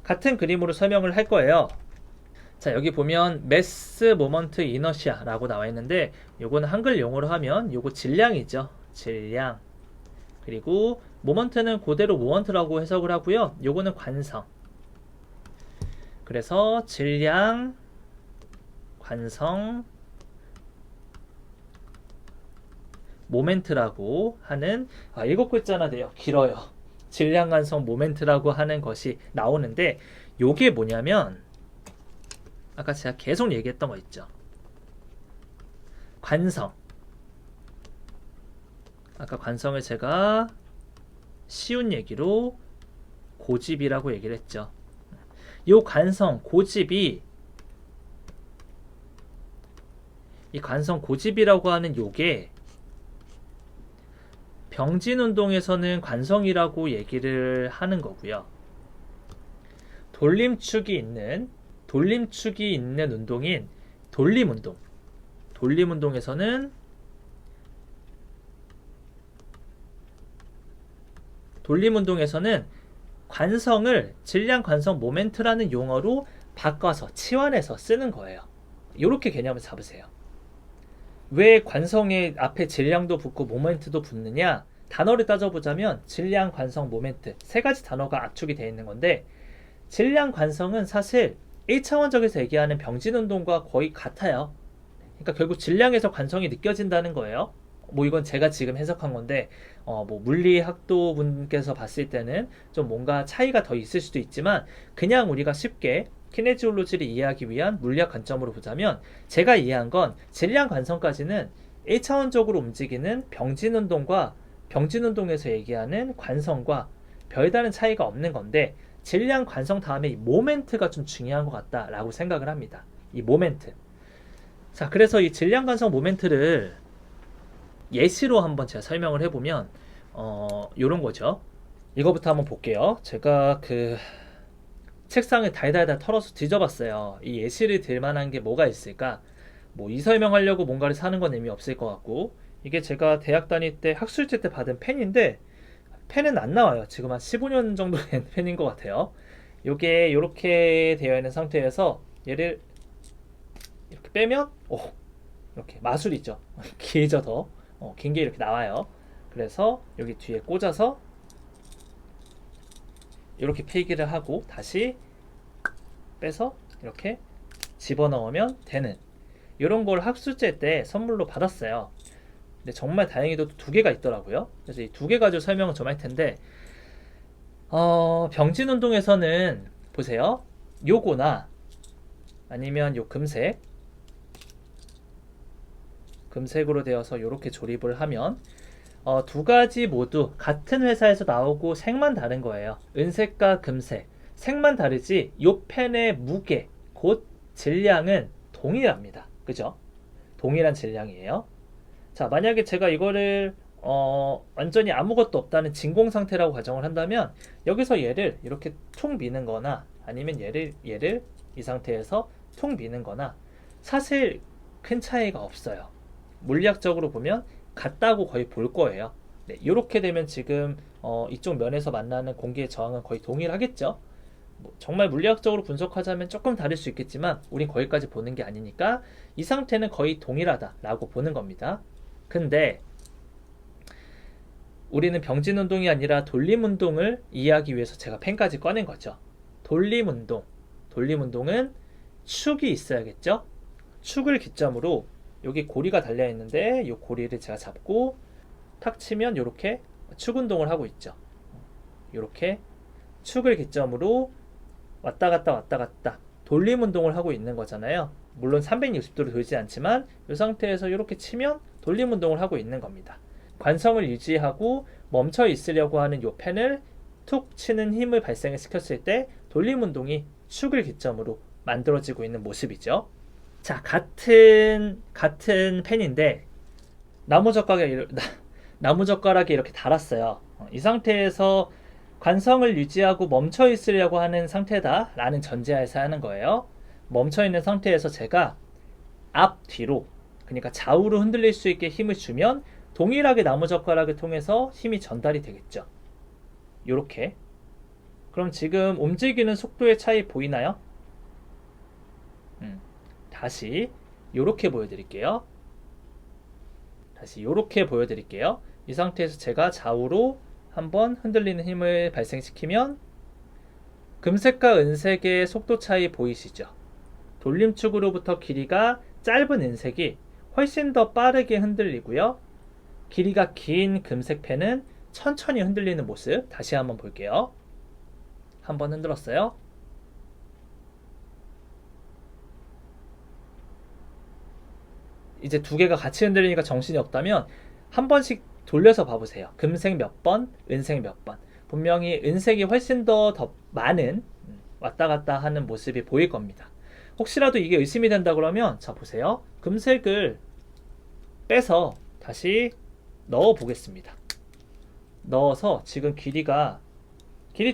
같은 그림으로 설명을 할 거예요. 자, 여기 보면 매스 모먼트 이너시아 라고 나와 있는데 요거는 한글 용어로 하면 요거 질량이죠. 질량. 그리고 모먼트는 그대로 모먼트라고 해석을 하고요. 요거는 관성. 그래서 질량, 관성, 모멘트라고 하는 7글자나 돼요. 길어요. 질량, 관성, 모멘트라고 하는 것이 나오는데 요게 뭐냐면 아까 제가 계속 얘기했던 거 있죠. 관성. 아까 관성을 제가 쉬운 얘기로 고집이라고 얘기를 했죠. 요 관성, 고집이 이 관성 고집이라고 하는 요게 병진운동에서는 관성이라고 얘기를 하는 거고요. 돌림축이 있는 운동인 돌림운동. 돌림운동에서는 관성을 질량, 관성, 모멘트라는 용어로 바꿔서 치환해서 쓰는 거예요. 이렇게 개념을 잡으세요. 왜 관성의 앞에 질량도 붙고 모멘트도 붙느냐? 단어를 따져보자면 질량, 관성, 모멘트 세 가지 단어가 압축이 되어 있는 건데 질량, 관성은 사실 1차원적에서 얘기하는 병진운동과 거의 같아요. 그러니까 결국 질량에서 관성이 느껴진다는 거예요. 뭐 이건 제가 지금 해석한 건데 뭐 물리학도 분께서 봤을 때는 좀 뭔가 차이가 더 있을 수도 있지만 그냥 우리가 쉽게 키네지올로지를 이해하기 위한 물리학 관점으로 보자면 제가 이해한 건 질량 관성까지는 1차원적으로 움직이는 병진운동과 병진운동에서 얘기하는 관성과 별다른 차이가 없는 건데 질량 관성 다음에 이 모멘트가 좀 중요한 것 같다라고 생각을 합니다. 이 모멘트. 자, 그래서 이 질량 관성 모멘트를 예시로 한번 제가 설명을 해보면 요런 거죠. 이거부터 한번 볼게요. 제가 그 책상을 달달달 털어서 뒤져봤어요. 이 예시를 들 만한 게 뭐가 있을까? 뭐 이 설명하려고 뭔가를 사는 건 의미 없을 것 같고 이게 제가 대학 다닐 때 학술제 때 받은 펜인데 펜은 안 나와요. 지금 한 15년 정도 된 펜인 것 같아요. 요게 이렇게 되어 있는 상태에서 얘를 이렇게 빼면 이렇게 마술이 있죠. 길죠 더. 긴 게 이렇게 나와요. 그래서 여기 뒤에 꽂아서 이렇게 필기를 하고 다시 빼서 이렇게 집어넣으면 되는 이런 걸 학술제 때 선물로 받았어요. 근데 정말 다행히도 두 개가 있더라고요. 그래서 이 두 개 가지고 설명을 좀 할 텐데 병진운동에서는 보세요. 요거나 아니면 요 금색으로 되어서 이렇게 조립을 하면 두 가지 모두 같은 회사에서 나오고 색만 다른 거예요. 은색과 금색 색만 다르지 이 펜의 무게 곧 질량은 동일합니다. 그죠? 동일한 질량이에요. 자, 만약에 제가 이거를 완전히 아무것도 없다는 진공 상태라고 가정을 한다면 여기서 얘를 이렇게 툭 미는 거나 아니면 얘를 이 상태에서 툭 미는 거나 사실 큰 차이가 없어요. 물리학적으로 보면 같다고 거의 볼 거예요. 네, 이렇게 되면 지금 이쪽 면에서 만나는 공기의 저항은 거의 동일하겠죠. 뭐 정말 물리학적으로 분석하자면 조금 다를 수 있겠지만 우린 거기까지 보는 게 아니니까 이 상태는 거의 동일하다라고 보는 겁니다. 근데 우리는 병진운동이 아니라 돌림운동을 이해하기 위해서 제가 펜까지 꺼낸 거죠. 돌림운동은 축이 있어야겠죠. 축을 기점으로 여기 고리가 달려 있는데 이 고리를 제가 잡고 탁 치면 이렇게 축 운동을 하고 있죠. 이렇게 축을 기점으로 왔다 갔다 돌림 운동을 하고 있는 거잖아요. 물론 360도로 돌지 않지만 이 상태에서 이렇게 치면 돌림 운동을 하고 있는 겁니다. 관성을 유지하고 멈춰 있으려고 하는 이 펜을 툭 치는 힘을 발생을 시켰을 때 돌림 운동이 축을 기점으로 만들어지고 있는 모습이죠. 자, 같은 펜인데 나무젓가락에 이렇게 달았어요. 이 상태에서 관성을 유지하고 멈춰 있으려고 하는 상태다 라는 전제하에서 하는 거예요. 멈춰 있는 상태에서 제가 앞뒤로 그러니까 좌우로 흔들릴 수 있게 힘을 주면 동일하게 나무젓가락을 통해서 힘이 전달이 되겠죠. 요렇게 그럼 지금 움직이는 속도의 차이 보이나요? 다시 이렇게 보여드릴게요. 이 상태에서 제가 좌우로 한번 흔들리는 힘을 발생시키면 금색과 은색의 속도 차이 보이시죠? 돌림축으로부터 길이가 짧은 은색이 훨씬 더 빠르게 흔들리고요. 길이가 긴 금색 펜은 천천히 흔들리는 모습 다시 한번 볼게요. 한번 흔들었어요. 이제 두 개가 같이 흔들리니까 정신이 없다면 한 번씩 돌려서 봐보세요. 금색 몇 번, 은색 몇 번. 분명히 은색이 훨씬 더 많은 왔다 갔다 하는 모습이 보일 겁니다. 혹시라도 이게 의심이 된다 그러면 자 보세요. 금색을 빼서 다시 넣어 보겠습니다. 넣어서 지금 길이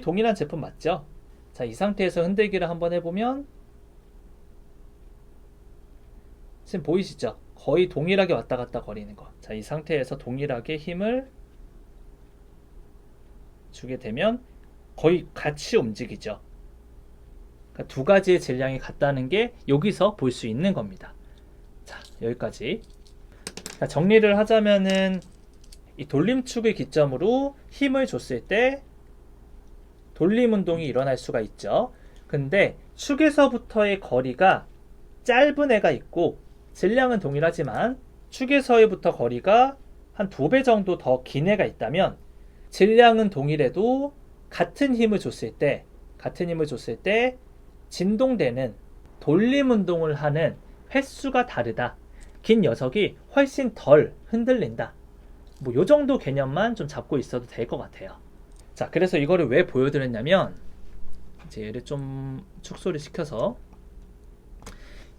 동일한 제품 맞죠? 자, 이 상태에서 흔들기를 한번 해보면 지금 보이시죠? 거의 동일하게 왔다 갔다 거리는 거. 자, 이 상태에서 동일하게 힘을 주게 되면 거의 같이 움직이죠. 그러니까 두 가지의 질량이 같다는 게 여기서 볼 수 있는 겁니다. 자, 여기까지. 자, 정리를 하자면은 이 돌림축을 기점으로 힘을 줬을 때 돌림 운동이 일어날 수가 있죠. 근데 축에서부터의 거리가 짧은 애가 있고 질량은 동일하지만 축에서부터 거리가 한 2배 정도 더 긴 애가 있다면 질량은 동일해도 같은 힘을 줬을 때 진동되는 돌림 운동을 하는 횟수가 다르다. 긴 녀석이 훨씬 덜 흔들린다. 뭐 요 정도 개념만 좀 잡고 있어도 될 것 같아요. 자, 그래서 이거를 왜 보여드렸냐면 이제 얘를 좀 축소를 시켜서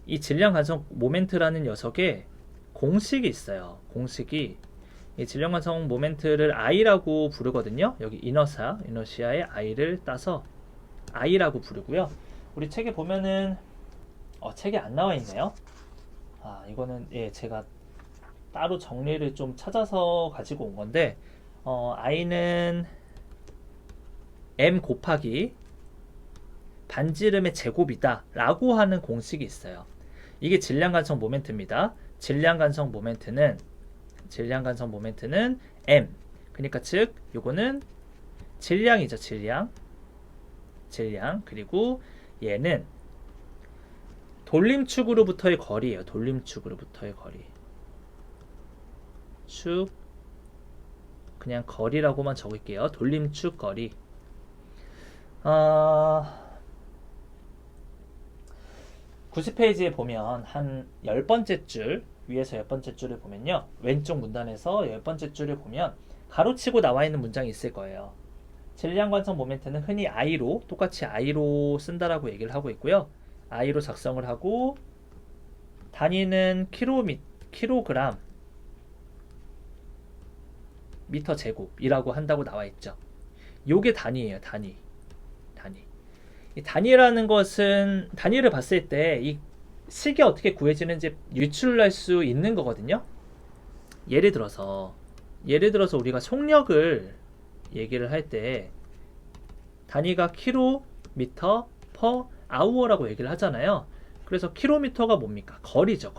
이 질량 간성 모멘트라는 녀석의 공식이 있어요. 공식이 이 질량 간성 모멘트를 I라고 부르거든요. 여기 이너시아의 I를 따서 I라고 부르고요. 우리 책에 보면은 책에 안 나와 있네요. 이거는 제가 따로 정리를 좀 찾아서 가지고 온 건데 I는 M 곱하기 반지름의 제곱이다 라고 하는 공식이 있어요. 이게 질량 간성 모멘트입니다. 질량 간성 모멘트는 M, 그러니까 즉 요거는 질량이죠. 질량. 그리고 얘는 돌림축으로부터의 거리예요. 돌림축으로부터의 거리. 축, 그냥 거리라고만 적을게요. 돌림축 거리. 90페이지에 보면 한 10번째 줄, 위에서 10번째 줄을 보면요. 왼쪽 문단에서 10번째 줄을 보면 가로치고 나와 있는 문장이 있을 거예요. 질량 관성 모멘트는 흔히 I로, 똑같이 I로 쓴다라고 얘기를 하고 있고요. I로 작성을 하고 단위는 킬로그램 미터 제곱이라고 한다고 나와 있죠. 요게 단위예요. 단위. 이 단위라는 것은 단위를 봤을 때 이 식이 어떻게 구해지는지 유출할 수 있는 거거든요. 예를 들어서 우리가 속력을 얘기를 할 때 단위가 킬로미터 퍼 아워라고 얘기를 하잖아요. 그래서 킬로미터가 뭡니까? 거리죠.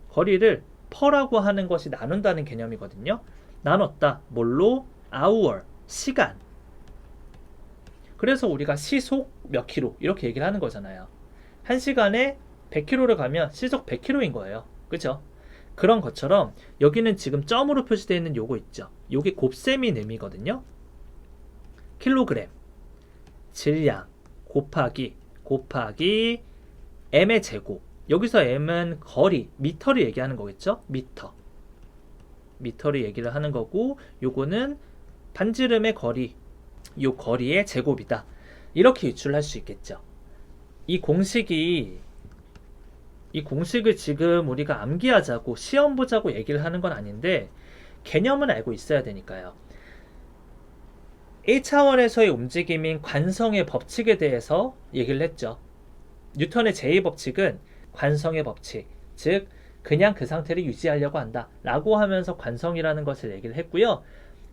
거리를 퍼라고 하는 것이 나눈다는 개념이거든요. 나눴다. 뭘로? hour, 시간. 그래서 우리가 시속 몇 킬로 이렇게 얘기를 하는 거잖아요. 1시간에 100km를 가면 시속 100km인 거예요. 그죠? 그런 것처럼 여기는 지금 점으로 표시되어 있는 요거 있죠. 요게 곱셈인 의미거든요. 킬로그램 질량 곱하기 m의 제곱. 여기서 m은 거리, 미터를 얘기하는 거겠죠? 미터를 얘기를 하는 거고, 요거는 반지름의 거리, 요 거리의 제곱이다. 이렇게 유출할 수 있겠죠. 이 공식을 지금 우리가 암기하자고 시험 보자고 얘기를 하는 건 아닌데 개념은 알고 있어야 되니까요. 1차원에서의 움직임인 관성의 법칙에 대해서 얘기를 했죠. 뉴턴의 제2법칙은 관성의 법칙, 즉 그냥 그 상태를 유지하려고 한다 라고 하면서 관성이라는 것을 얘기를 했고요.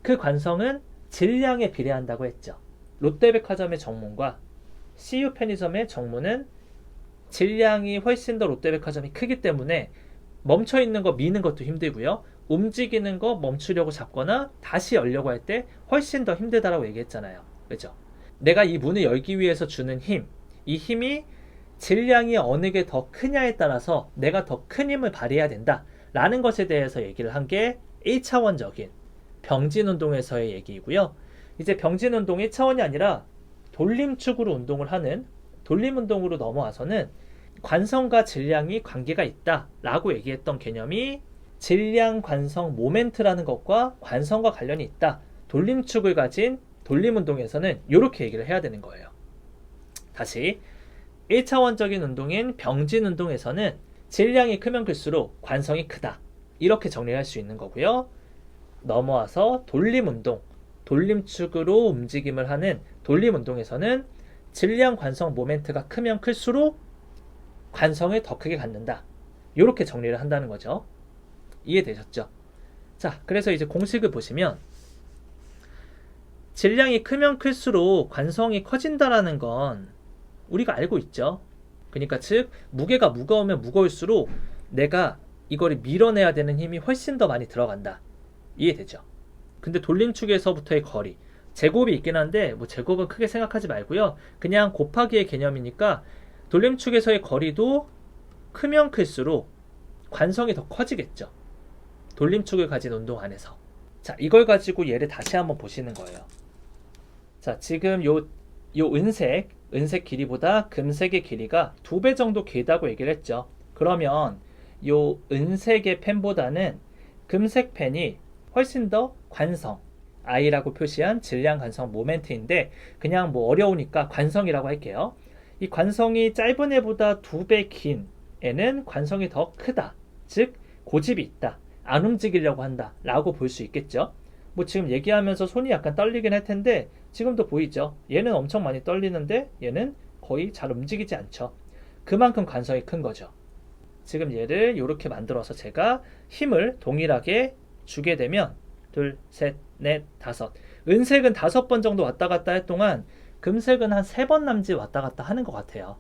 그 관성은 질량에 비례한다고 했죠. 롯데백화점의 정문과 CU 편의점의 정문은 질량이 훨씬 더 롯데백화점이 크기 때문에 멈춰있는 거 미는 것도 힘들고요. 움직이는 거 멈추려고 잡거나 다시 열려고 할 때 훨씬 더 힘들다라고 얘기했잖아요. 그죠? 내가 이 문을 열기 위해서 주는 힘, 이 힘이 질량이 어느 게 더 크냐에 따라서 내가 더 큰 힘을 발휘해야 된다 라는 것에 대해서 얘기를 한 게 1차원적인 병진운동에서의 얘기이고요. 이제 병진운동 1차원이 아니라 돌림축으로 운동을 하는 돌림운동으로 넘어와서는 관성과 질량이 관계가 있다 라고 얘기했던 개념이 질량, 관성, 모멘트라는 것과 관성과 관련이 있다. 돌림축을 가진 돌림운동에서는 이렇게 얘기를 해야 되는 거예요. 다시 1차원적인 운동인 병진운동에서는 질량이 크면 클수록 관성이 크다. 이렇게 정리할 수 있는 거고요. 넘어와서 돌림운동, 돌림축으로 움직임을 하는 돌림운동에서는 질량, 관성, 모멘트가 크면 클수록 관성을 더 크게 갖는다. 이렇게 정리를 한다는 거죠. 이해되셨죠? 자, 그래서 이제 공식을 보시면 질량이 크면 클수록 관성이 커진다라는 건 우리가 알고 있죠. 그러니까 즉 무게가 무거우면 무거울수록 내가 이거를 밀어내야 되는 힘이 훨씬 더 많이 들어간다. 이해되죠? 근데 돌림축에서부터의 거리 제곱이 있긴 한데 뭐 제곱은 크게 생각하지 말고요. 그냥 곱하기의 개념이니까 돌림축에서의 거리도 크면 클수록 관성이 더 커지겠죠. 돌림축을 가진 운동 안에서. 자, 이걸 가지고 얘를 다시 한번 보시는 거예요. 자, 지금 요 은색 길이보다 금색의 길이가 2배 정도 길다고 얘기를 했죠. 그러면 요 은색의 펜보다는 금색 펜이 훨씬 더 관성, I라고 표시한 질량, 관성, 모멘트인데 그냥 뭐 어려우니까 관성이라고 할게요. 이 관성이 짧은 애보다 2배 긴 애는 관성이 더 크다. 즉 고집이 있다. 안 움직이려고 한다 라고 볼 수 있겠죠. 뭐 지금 얘기하면서 손이 약간 떨리긴 할 텐데 지금도 보이죠. 얘는 엄청 많이 떨리는데 얘는 거의 잘 움직이지 않죠. 그만큼 관성이 큰 거죠. 지금 얘를 이렇게 만들어서 제가 힘을 동일하게 주게 되면 둘, 셋, 넷, 다섯. 은색은 5번 정도 왔다 갔다 할 동안 금색은 한 3번 남짓 왔다 갔다 하는 것 같아요.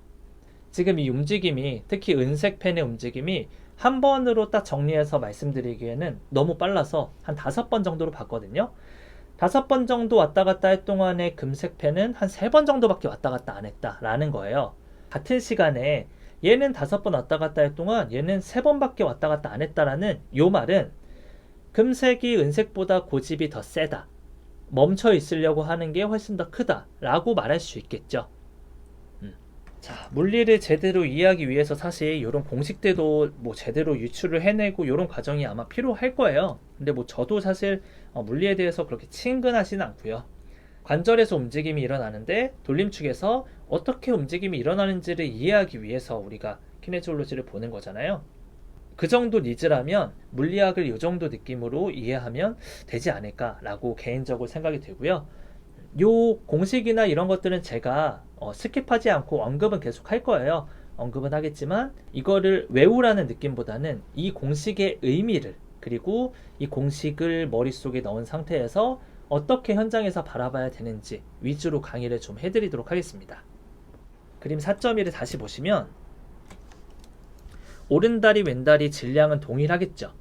지금 이 움직임이 특히 은색 펜의 움직임이 한 번으로 딱 정리해서 말씀드리기에는 너무 빨라서 한 5번 정도로 봤거든요. 5번 정도 왔다 갔다 할 동안에 금색 펜은 한 3번 정도밖에 왔다 갔다 안 했다라는 거예요. 같은 시간에 얘는 5번 왔다 갔다 할 동안 얘는 3번밖에 왔다 갔다 안 했다라는 요 말은 금색이 은색보다 고집이 더 세다. 멈춰 있으려고 하는 게 훨씬 더 크다 라고 말할 수 있겠죠. 자, 물리를 제대로 이해하기 위해서 사실 이런 공식들도 뭐 제대로 유출을 해내고 이런 과정이 아마 필요할 거예요. 근데 뭐 저도 사실 물리에 대해서 그렇게 친근하지는 않고요. 관절에서 움직임이 일어나는데 돌림축에서 어떻게 움직임이 일어나는지를 이해하기 위해서 우리가 키네지올로지를 보는 거잖아요. 그 정도 니즈라면 물리학을 이 정도 느낌으로 이해하면 되지 않을까라고 개인적으로 생각이 들고요. 요 공식이나 이런 것들은 제가 스킵하지 않고 언급은 계속 할 거예요. 언급은 하겠지만 이거를 외우라는 느낌보다는 이 공식의 의미를 그리고 이 공식을 머릿속에 넣은 상태에서 어떻게 현장에서 바라봐야 되는지 위주로 강의를 좀 해드리도록 하겠습니다. 그림 4.1을 다시 보시면 오른다리 왼다리 질량은 동일하겠죠.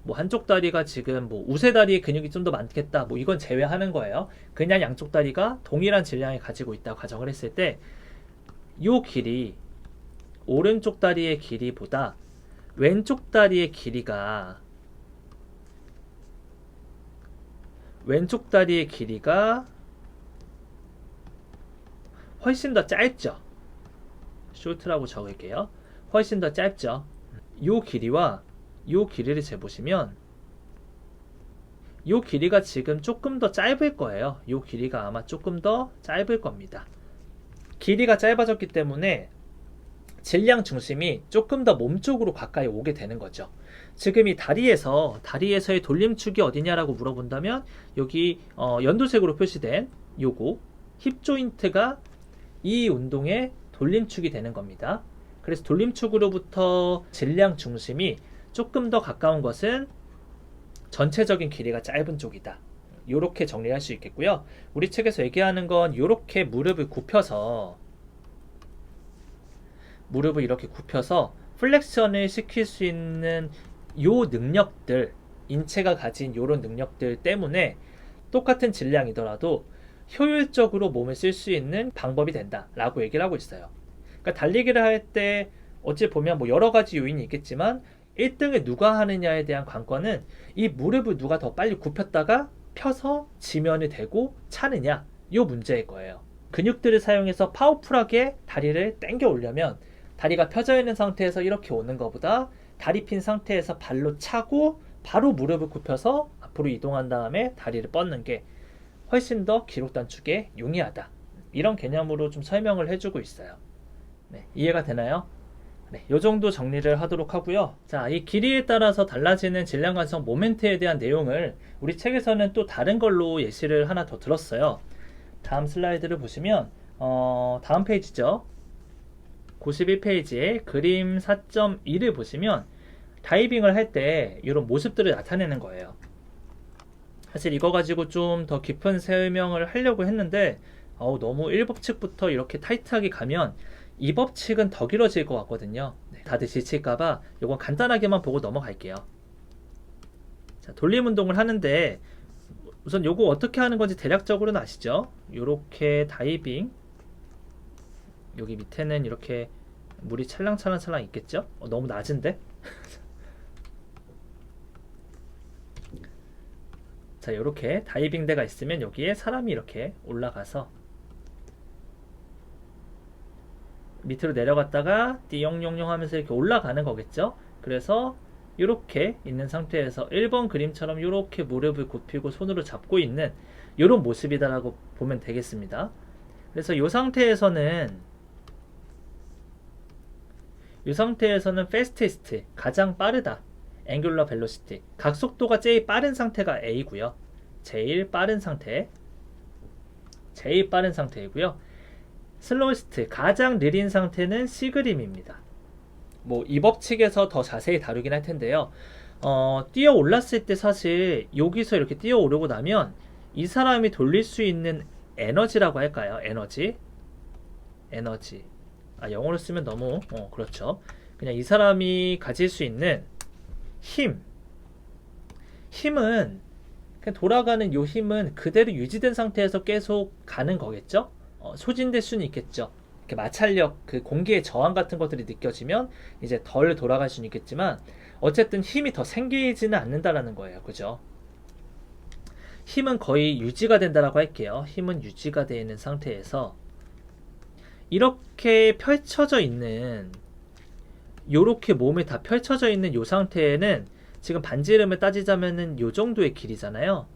뭐 한쪽 다리가 지금 뭐 우세 다리에 근육이 좀 더 많겠다 뭐 이건 제외하는 거예요. 그냥 양쪽 다리가 동일한 질량을 가지고 있다 가정을 했을 때 요 길이 오른쪽 다리의 길이보다 왼쪽 다리의 길이가 훨씬 더 짧죠. 숄트라고 적을게요. 훨씬 더 짧죠. 요 길이와 요 길이를 재보시면 요 길이가 지금 조금 더 짧을 거예요. 요 길이가 아마 조금 더 짧을 겁니다. 길이가 짧아졌기 때문에 질량 중심이 조금 더 몸쪽으로 가까이 오게 되는 거죠. 지금 이 다리에서의 돌림축이 어디냐라고 물어본다면 여기 연두색으로 표시된 요거 힙 조인트가 이 운동의 돌림축이 되는 겁니다. 그래서 돌림축으로부터 질량 중심이 조금 더 가까운 것은 전체적인 길이가 짧은 쪽이다 이렇게 정리할 수 있겠고요. 우리 책에서 얘기하는 건 이렇게 무릎을 이렇게 굽혀서 플렉션을 시킬 수 있는 요 능력들, 인체가 가진 요런 능력들 때문에 똑같은 질량이더라도 효율적으로 몸을 쓸 수 있는 방법이 된다라고 얘기를 하고 있어요. 그러니까 달리기를 할 때 어찌 보면 뭐 여러 가지 요인이 있겠지만 1등을 누가 하느냐에 대한 관건은 이 무릎을 누가 더 빨리 굽혔다가 펴서 지면을 대고 차느냐, 요 문제일 거예요. 근육들을 사용해서 파워풀하게 다리를 당겨 올려면 다리가 펴져 있는 상태에서 이렇게 오는 것보다 다리 핀 상태에서 발로 차고 바로 무릎을 굽혀서 앞으로 이동한 다음에 다리를 뻗는 게 훨씬 더 기록 단축에 용이하다. 이런 개념으로 좀 설명을 해주고 있어요. 네, 이해가 되나요? 네, 요 정도 정리를 하도록 하고요. 자, 이 길이에 따라서 달라지는 질량 관성 모멘트에 대한 내용을 우리 책에서는 또 다른 걸로 예시를 하나 더 들었어요. 다음 슬라이드를 보시면 다음 페이지죠. 91페이지에 그림 4.2를 보시면 다이빙을 할 때 이런 모습들을 나타내는 거예요. 사실 이거 가지고 좀 더 깊은 설명을 하려고 했는데 너무 1법칙부터 이렇게 타이트하게 가면 2법칙은 더 길어질 것 같거든요. 네, 다들 지칠까봐 이건 간단하게만 보고 넘어갈게요. 자, 돌림 운동을 하는데 우선 요거 어떻게 하는 건지 대략적으로는 아시죠? 요렇게 다이빙, 여기 밑에는 이렇게 물이 찰랑찰랑 있겠죠? 너무 낮은데? 자, 요렇게 다이빙대가 있으면 여기에 사람이 이렇게 올라가서 밑으로 내려갔다가 띠용용용 하면서 이렇게 올라가는 거겠죠? 그래서 이렇게 있는 상태에서 1번 그림처럼 이렇게 무릎을 굽히고 손으로 잡고 있는 이런 모습이다라고 보면 되겠습니다. 그래서 이 상태에서는 fastest, 가장 빠르다. angular velocity, 각속도가 제일 빠른 상태가 A고요. 제일 빠른 상태이고요. slowest, 가장 느린 상태는 C 그림입니다. 뭐 이 법칙에서 더 자세히 다루긴 할 텐데요. 뛰어 올랐을 때 사실 여기서 이렇게 뛰어 오르고 나면 이 사람이 돌릴 수 있는 에너지라고 할까요? 에너지. 영어로 쓰면 너무 그렇죠. 그냥 이 사람이 가질 수 있는 힘은 그냥 돌아가는 요 힘은 그대로 유지된 상태에서 계속 가는 거겠죠. 소진될 수는 있겠죠. 이렇게 마찰력, 그 공기의 저항 같은 것들이 느껴지면 이제 덜 돌아갈 수는 있겠지만 어쨌든 힘이 더 생기지는 않는다라는 거예요. 그죠? 힘은 거의 유지가 된다라고 할게요. 힘은 유지가 되어 있는 상태에서 이렇게 펼쳐져 있는, 요렇게 몸이 다 펼쳐져 있는 요 상태에는 지금 반지름을 따지자면은 요 정도의 길이잖아요.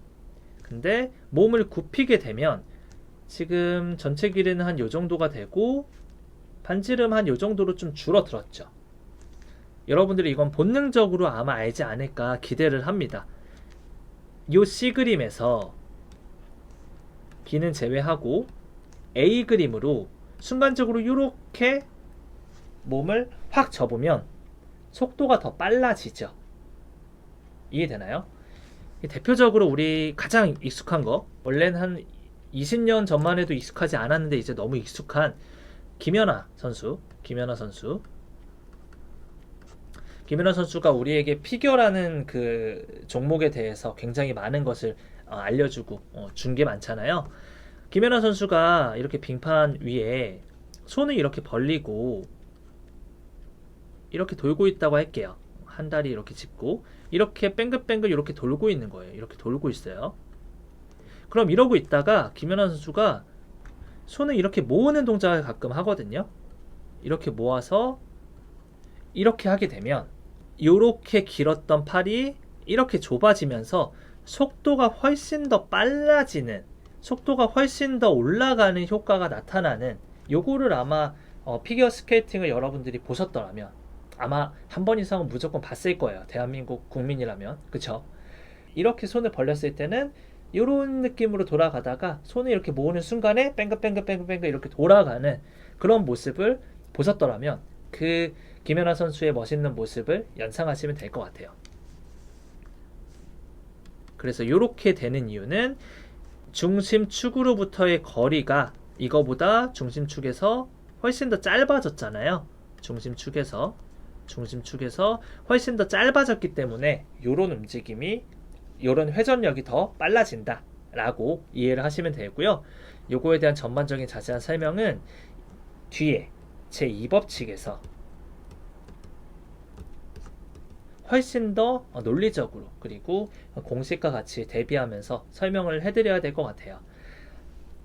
근데 몸을 굽히게 되면 지금 전체 길이는 한 요 정도가 되고 반지름 한 요 정도로 좀 줄어들었죠. 여러분들이 이건 본능적으로 아마 알지 않을까 기대를 합니다. 요 C 그림에서 B는 제외하고 A 그림으로 순간적으로 이렇게 몸을 확 접으면 속도가 더 빨라지죠. 이해되나요? 대표적으로 우리 가장 익숙한 거, 원래는 한 20년 전만 해도 익숙하지 않았는데 이제 너무 익숙한 김연아 선수가 우리에게 피겨라는 그 종목에 대해서 굉장히 많은 것을 알려주고 준 게 많잖아요. 김연아 선수가 이렇게 빙판 위에 손을 이렇게 벌리고 이렇게 돌고 있다고 할게요. 한 다리 이렇게 짚고 이렇게 뱅글뱅글 이렇게 돌고 있는 거예요. 이렇게 돌고 있어요. 그럼 이러고 있다가 김연아 선수가 손을 이렇게 모으는 동작을 가끔 하거든요. 이렇게 모아서 이렇게 하게 되면 이렇게 길었던 팔이 이렇게 좁아지면서 속도가 훨씬 더 빨라지는, 속도가 훨씬 더 올라가는 효과가 나타나는, 요거를 아마 피겨 스케이팅을 여러분들이 보셨더라면 아마 한 번 이상은 무조건 봤을 거예요. 대한민국 국민이라면. 그쵸? 이렇게 손을 벌렸을 때는 이런 느낌으로 돌아가다가 손을 이렇게 모으는 순간에 뱅글뱅글 이렇게 돌아가는 그런 모습을 보셨더라면 그 김연아 선수의 멋있는 모습을 연상하시면 될 것 같아요. 그래서 이렇게 되는 이유는 중심축으로부터의 거리가 이거보다 중심축에서 훨씬 더 짧아졌잖아요. 중심축에서 훨씬 더 짧아졌기 때문에 이런 움직임이, 이런 회전력이 더 빨라진다 라고 이해를 하시면 되고요. 요거에 대한 전반적인 자세한 설명은 뒤에 제2법칙에서 훨씬 더 논리적으로 그리고 공식과 같이 대비하면서 설명을 해드려야 될 것 같아요.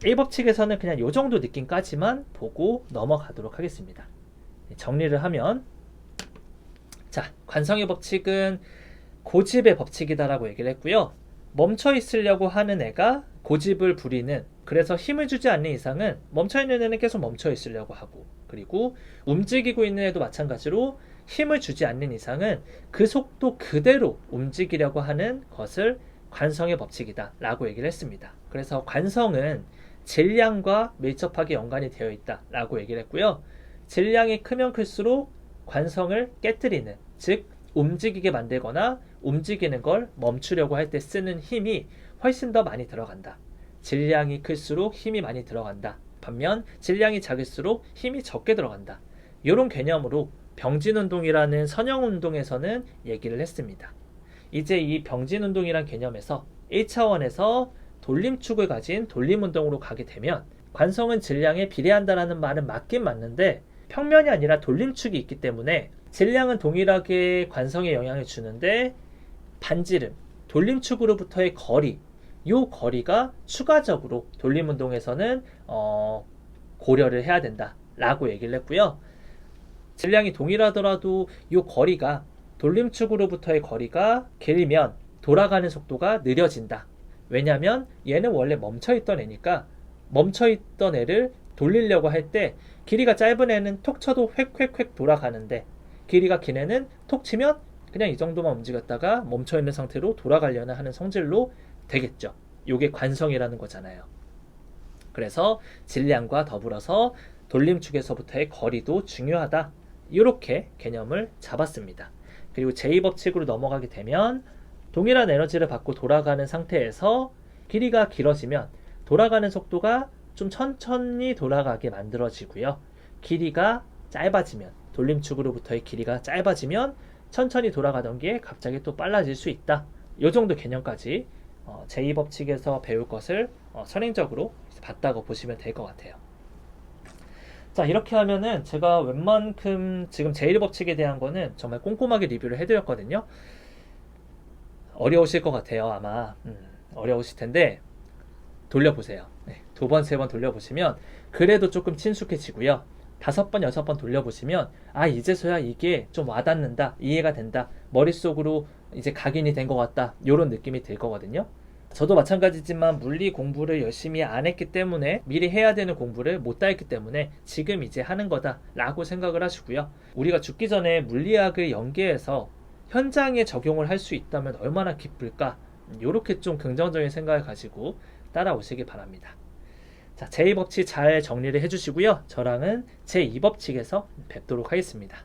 1법칙에서는 그냥 요 정도 느낌까지만 보고 넘어가도록 하겠습니다. 정리를 하면, 자, 관성의 법칙은 고집의 법칙이다라고 얘기를 했고요. 멈춰 있으려고 하는 애가 고집을 부리는, 그래서 힘을 주지 않는 이상은 멈춰 있는 애는 계속 멈춰 있으려고 하고, 그리고 움직이고 있는 애도 마찬가지로 힘을 주지 않는 이상은 그 속도 그대로 움직이려고 하는 것을 관성의 법칙이다 라고 얘기를 했습니다. 그래서 관성은 질량과 밀접하게 연관이 되어 있다 라고 얘기를 했고요. 질량이 크면 클수록 관성을 깨뜨리는, 즉 움직이게 만들거나 움직이는 걸 멈추려고 할 때 쓰는 힘이 훨씬 더 많이 들어간다. 질량이 클수록 힘이 많이 들어간다. 반면 질량이 작을수록 힘이 적게 들어간다. 이런 개념으로 병진운동이라는 선형운동에서는 얘기를 했습니다. 이제 이 병진운동이란 개념에서 1차원에서 돌림축을 가진 돌림운동으로 가게 되면, 관성은 질량에 비례한다라는 말은 맞긴 맞는데 평면이 아니라 돌림축이 있기 때문에 질량은 동일하게 관성에 영향을 주는데 반지름, 돌림축으로부터의 거리, 이 거리가 추가적으로 돌림운동에서는 고려를 해야 된다라고 얘기를 했고요. 질량이 동일하더라도 이 거리가, 돌림축으로부터의 거리가 길면 돌아가는 속도가 느려진다. 왜냐하면 얘는 원래 멈춰있던 애니까 멈춰있던 애를 돌리려고 할 때 길이가 짧은 애는 톡 쳐도 획획획 돌아가는데, 길이가 긴 애는 톡 치면 그냥 이 정도만 움직였다가 멈춰있는 상태로 돌아가려는 하는 성질로 되겠죠. 이게 관성이라는 거잖아요. 그래서 질량과 더불어서 돌림축에서부터의 거리도 중요하다. 이렇게 개념을 잡았습니다. 그리고 제2법칙으로 넘어가게 되면 동일한 에너지를 받고 돌아가는 상태에서 길이가 길어지면 돌아가는 속도가 좀 천천히 돌아가게 만들어지고요. 길이가 짧아지면, 돌림축으로부터의 길이가 짧아지면 천천히 돌아가던 게 갑자기 또 빨라질 수 있다. 이 정도 개념까지 제2법칙에서 배울 것을 선행적으로 봤다고 보시면 될 것 같아요. 자, 이렇게 하면은 제가 웬만큼 지금 제1법칙에 대한 거는 정말 꼼꼼하게 리뷰를 해드렸거든요. 어려우실 것 같아요. 아마 어려우실 텐데 돌려보세요. 네, 2번, 3번 돌려보시면 그래도 조금 친숙해지고요. 5번, 6번 돌려보시면 아, 이제서야 이게 좀 와닿는다, 이해가 된다, 머릿속으로 이제 각인이 된 것 같다, 이런 느낌이 들 거거든요. 저도 마찬가지지만 물리 공부를 열심히 안 했기 때문에, 미리 해야 되는 공부를 못 다 했기 때문에 지금 이제 하는 거다 라고 생각을 하시고요. 우리가 죽기 전에 물리학을 연계해서 현장에 적용을 할 수 있다면 얼마나 기쁠까, 이렇게 좀 긍정적인 생각을 가지고 따라오시기 바랍니다. 자, 제2법칙 잘 정리를 해주시고요. 저랑은 제2법칙에서 뵙도록 하겠습니다.